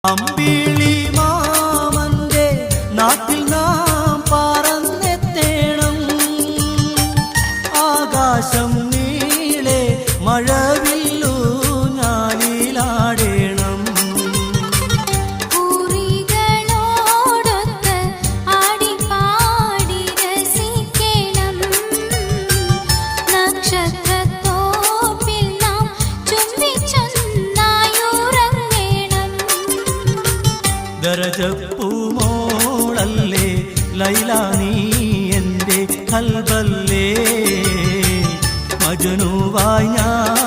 അമ്പിളി മാമന്റെ നാട്ടിൽ നാം പറന്നെത്തേണം. ആകാശം നീളെ മഴവില്ലു ഞാലിലാടേണം. പൂരികളോടൊത്ത് ആടിപ്പാടി രസിക്കണം. നക്ഷത്രത്തോപ്പിൽ നാം ചുംബിച്ചൊന്നായുറങ്ങണം. ദരജപ്പൂമോളല്ലേ ലൈല നീ എൻ്റെ കൽബല്ലേ. മജ്നൂവായി ഞാൻ